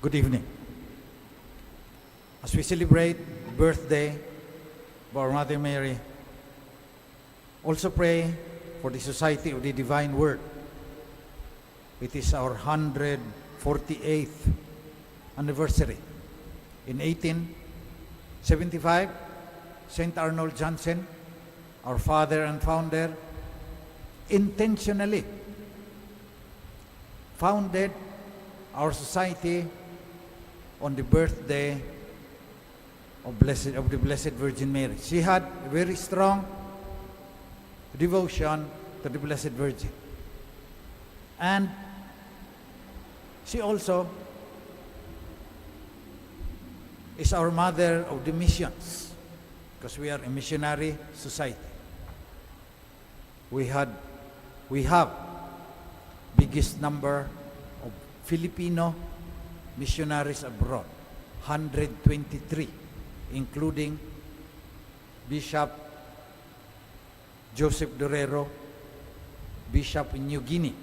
Good evening. As we celebrate the birthday of our Mother Mary, also pray for the Society of the Divine Word. It is our 148th anniversary. In 1875, St. Arnold Johnson, our father and founder, intentionally founded our society on the birthday of the Blessed Virgin Mary. She had a very strong devotion to the Blessed Virgin. And she also is our mother of the missions, because we are a missionary society. We have biggest number of Filipino missionaries abroad, 123, including Bishop Joseph Dorero, Bishop in New Guinea.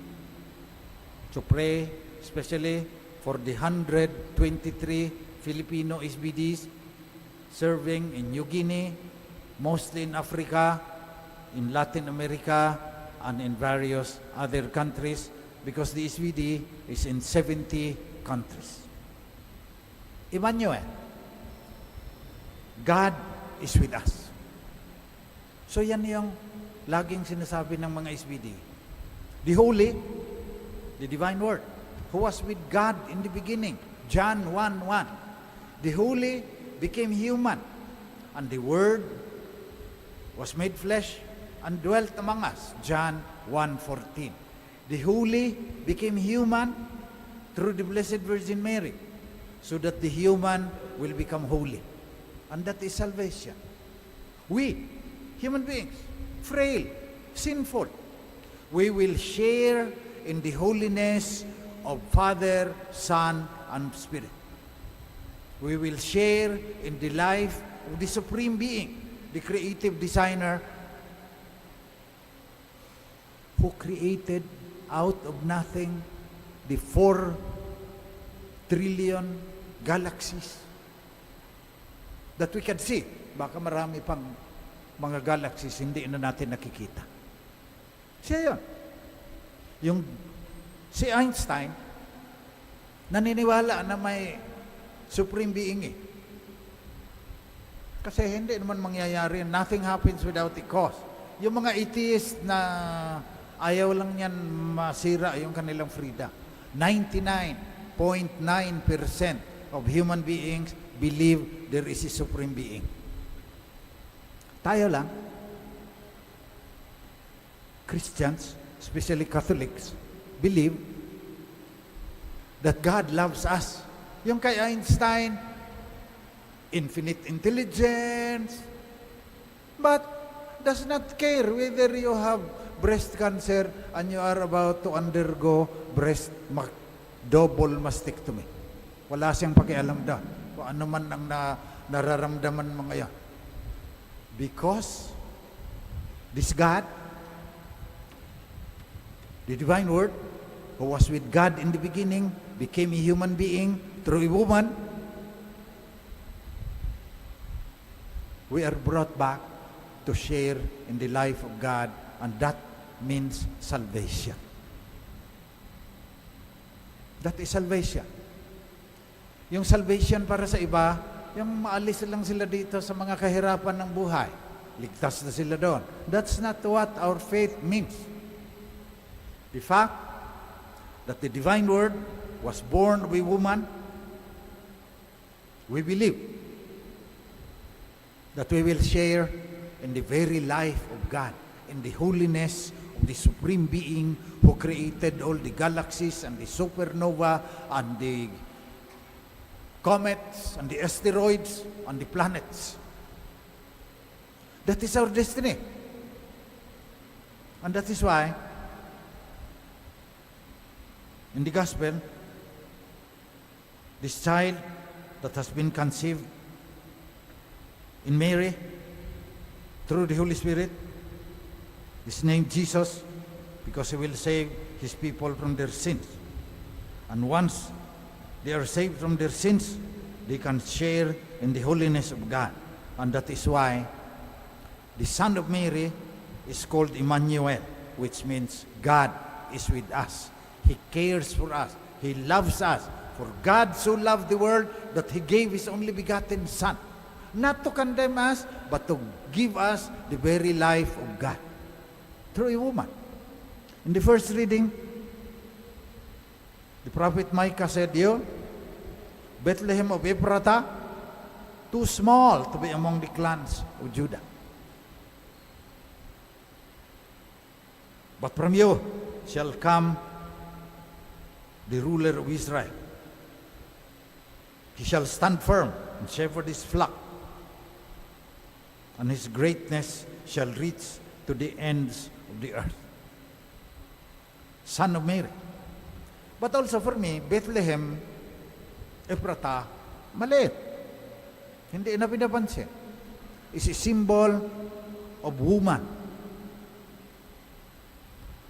To pray especially for the 123 Filipino SBDs serving in New Guinea, mostly in Africa, in Latin America, and in various other countries, because the SBD is in 70 countries. Emmanuel, God is with us. So yan yung laging sinasabi ng mga SBD. The Holy, the Divine Word, who was with God in the beginning, John 1:1. The Holy became human, and the Word was made flesh and dwelt among us, John 1:14. The Holy became human through the Blessed Virgin Mary, so that the human will become holy. And that is salvation. We, human beings, frail, sinful, we will share in the holiness of Father, Son, and Spirit. We will share in the life of the Supreme Being, the creative designer who created out of nothing the 4 trillion galaxies that we can see. Baka marami pang mga galaxies hindi na natin nakikita. Siya yun. Si Einstein, naniniwala na may Supreme Being eh. Kasi hindi naman mangyayari. Nothing happens without a cause. Yung mga atheist na ayaw lang yan masira yung kanilang freedom. 99.9% of human beings believe there is a Supreme Being. Tayo lang, Christians, especially Catholics, believe that God loves us. Yung kay Einstein, infinite intelligence, but does not care whether you have breast cancer and you are about to undergo double mastectomy. Wala siyang pakialam doon. Kung ano man ang nararamdaman mo ngayon. Because this God, the Divine Word, who was with God in the beginning, became a human being through a woman. We are brought back to share in the life of God, and that means salvation. That is salvation. Yung salvation para sa iba, yung maalis lang sila dito sa mga kahirapan ng buhay. Ligtas na sila doon. That's not what our faith means. The fact that the Divine Word was born of a woman, we believe that we will share in the very life of God, in the holiness of the Supreme Being who created all the galaxies and the supernova and the comets and the asteroids and the planets. That is our destiny. And that is why in the gospel, this child that has been conceived in Mary through the Holy Spirit is named Jesus, because he will save his people from their sins. And once they are saved from their sins, they can share in the holiness of God. And that is why the Son of Mary is called Emmanuel, which means God is with us. He cares for us. He loves us. For God so loved the world that He gave His only begotten Son, not to condemn us, but to give us the very life of God through a woman. In the first reading, the prophet Micah said, "You, Bethlehem of Ephratah, too small to be among the clans of Judah. But from you shall come the ruler of Israel. He shall stand firm and shepherd his flock, and his greatness shall reach to the ends of the earth." Son of Mary. But also for me, Bethlehem, Ephratah, maliit. Hindi na pinapansin. Is a symbol of woman.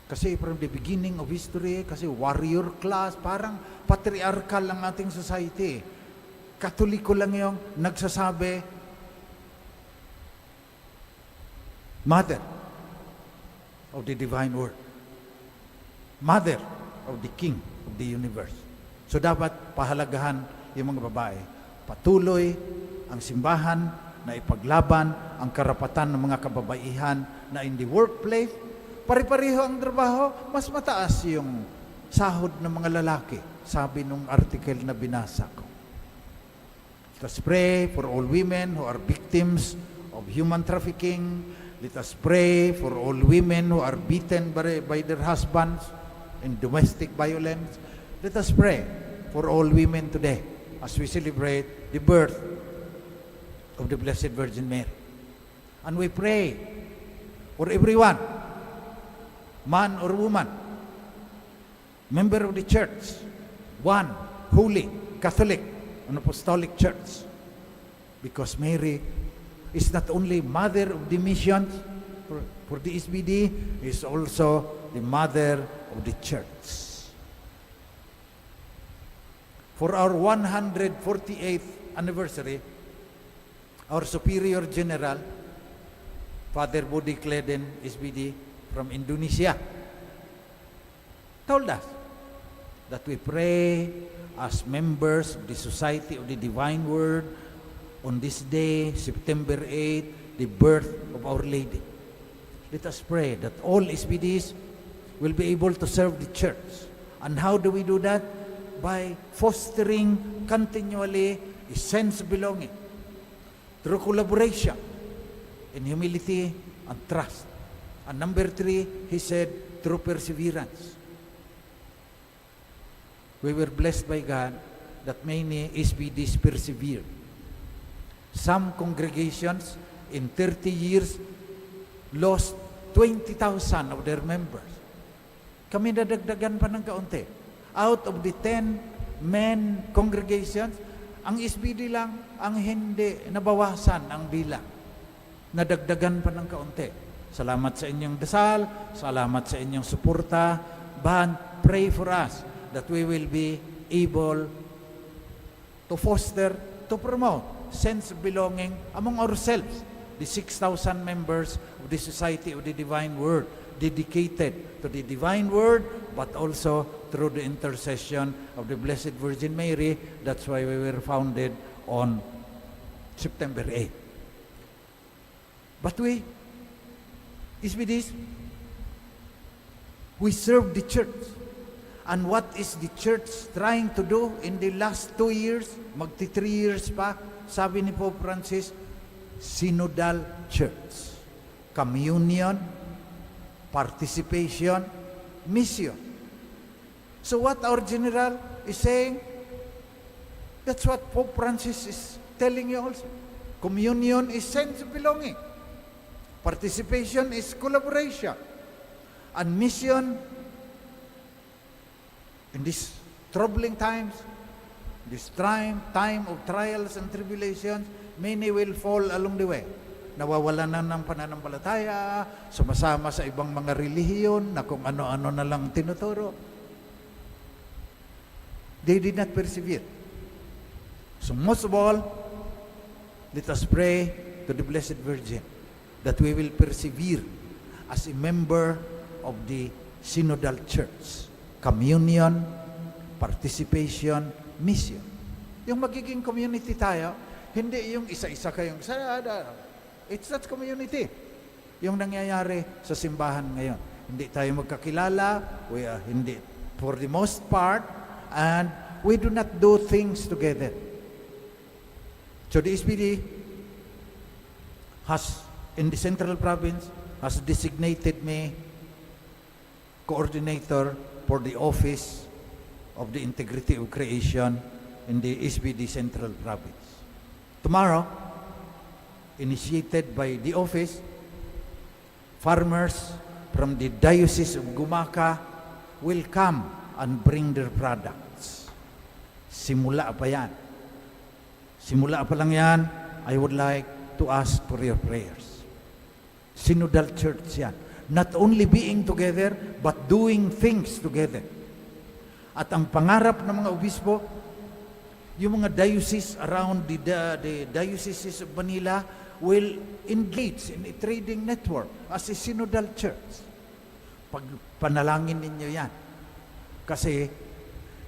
Kasi from the beginning of history, kasi warrior class, parang patriarchal ang ating society. Katoliko lang yung nagsasabi, Mother of the divine word. Mother of the King of the universe. So dapat pahalagahan yung mga babae. Patuloy ang simbahan na ipaglaban ang karapatan ng mga kababaihan na in the workplace, pare-pareho ang trabaho, mas mataas yung sahod ng mga lalaki, sabi nung article na binasa ko. Let us pray for all women who are victims of human trafficking. Let us pray for all women who are beaten by their husbands in domestic violence. Let us pray for all women today as we celebrate the birth of the Blessed Virgin Mary. And we pray for everyone, man or woman, member of the church, one holy Catholic and Apostolic Church, because Mary is not only mother of the missions for the SBD, is also the mother of the church. For our 148th anniversary, our Superior General, Father Budi Kleden, SBD, from Indonesia, told us that we pray as members of the Society of the Divine Word on this day, September 8, the birth of Our Lady. Let us pray that all SBDs will be able to serve the church. And how do we do that? By fostering continually a sense of belonging, through collaboration, in humility and trust. And number 3, he said, through perseverance. We were blessed by God that many SBDs persevered. Some congregations in 30 years lost 20,000 of their members. Kami nadagdagan pa ng kaunti. Out of the 10 men congregations, ang SBD lang ang hindi nabawasan ang bilang. Nadagdagan pa ng kaunti. Salamat sa inyong dasal, salamat sa inyong suporta, but pray for us that we will be able to foster, to promote sense of belonging among ourselves, the 6,000 members of the Society of the Divine Word, dedicated to the Divine Word, but also through the intercession of the Blessed Virgin Mary. That's why we were founded on September 8. But we, SBDs, we serve the church. And what is the church trying to do in the last 2 years? Magti 3 years pa, sabi ni Pope Francis, synodal church. Communion, participation, mission. So what our general is saying, that's what Pope Francis is telling you also. Communion is sense of belonging. Participation is collaboration. And mission, in these troubling times, this time of trials and tribulations, many will fall along the way. Nawawalan na ng pananampalataya, sumasama sa ibang mga relihiyon na kung ano-ano na lang tinuturo. They did not persevere. So most of all, let us pray to the Blessed Virgin that we will persevere as a member of the Synodal Church. Communion, participation, mission. Yung magiging community tayo, hindi yung isa-isa kayong, it's not community. Yung nangyayari sa simbahan ngayon. Hindi tayo magkakilala, we are hindi, for the most part, and we do not do things together. So the SBD has, in the Central Province, has designated me coordinator for the Office of the Integrity of Creation in the SBD Central Province. Tomorrow, initiated by the office, farmers from the Diocese of Gumaka will come and bring their products. Simula pa yan. Simula pa lang yan, I would like to ask for your prayers. Synodal Church yan. Not only being together, but doing things together. At ang pangarap ng mga obispo, yung mga diocese around the dioceses of Manila will engage in a trading network as a synodal church. Pagpanalangin ninyo yan. Kasi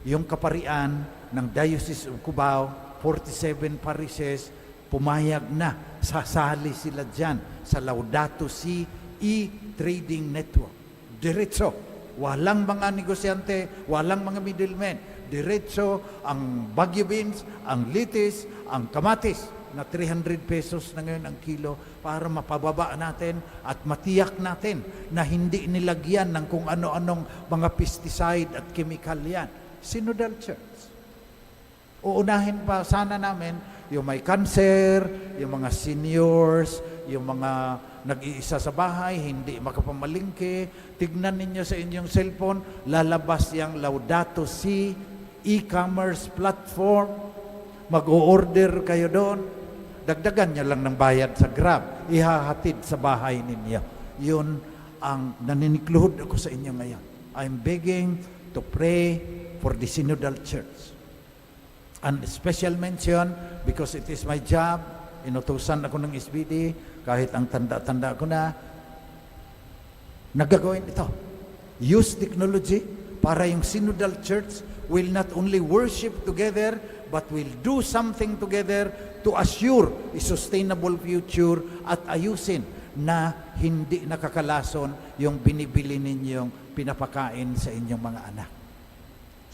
yung kaparian ng Diocese of Cubao, 47 parishes, pumayag na, sasali sila dyan sa Laudato Si e-trading network. Diretso. Walang mga negosyante, walang mga middlemen. Diretso ang Baguio beans, ang litis, ang kamatis na 300 pesos na ngayon ang kilo para mapababa natin at matiyak natin na hindi nilagyan ng kung ano-anong mga pesticide at chemical yan. Synodal Church. Uunahin pa sana namin yung may cancer, yung mga seniors, yung mga nag-iisa sa bahay, hindi makapamalingke. Tignan ninyo sa inyong cellphone, lalabas yung Laudato Si e-commerce platform. Mag-o-order kayo doon. Dagdagan nyo lang ng bayad sa Grab. Ihahatid sa bahay ninyo. Yun ang naninikluhod ako sa inyo ngayon. I'm begging to pray for the Synodal Church. And special mention, because it is my job, inutusan ako ng SBD, kahit ang tanda-tanda ko na, nagagawin ito. Use technology para yung Synodal Church will not only worship together, but will do something together to assure a sustainable future at ayusin na hindi nakakalason yung binibili ninyong pinapakain sa inyong mga anak.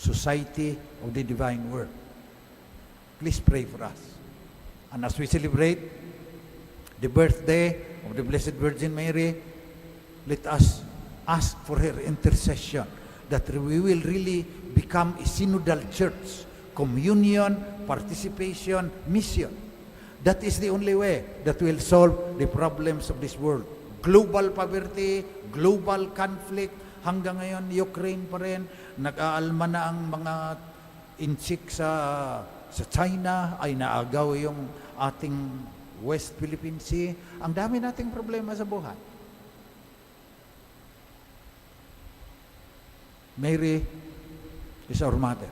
Society of the Divine Word. Please pray for us. And as we celebrate the birthday of the Blessed Virgin Mary, let us ask for her intercession that we will really become a synodal church, communion, participation, mission. That is the only way that will solve the problems of this world. Global poverty, global conflict, hanggang ngayon Ukraine pa rin, nag-aalma na ang mga insik sa China, ay naagaw yung ating West Philippine Sea. Ang dami nating problema sa buhay. Mary is our mother.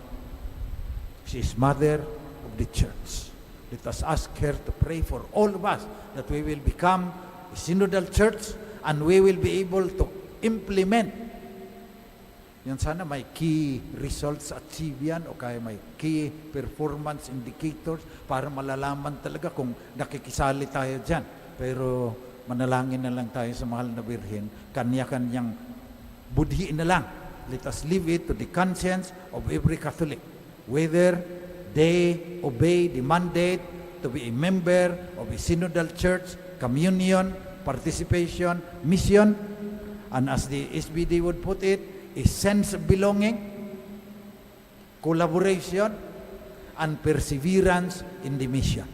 She is mother of the church. Let us ask her to pray for all of us that we will become a synodal church and we will be able to implement. Yan sana may key results achieve yan o kaya may key performance indicators para malalaman talaga kung nakikisali tayo dyan. Pero manalangin na lang tayo sa mahal na Birhen, kanya-kanyang budhiin na lang. Let us leave it to the conscience of every Catholic, whether they obey the mandate to be a member of a synodal church, communion, participation, mission, and as the SBD would put it, a sense of belonging, collaboration, and perseverance in the mission.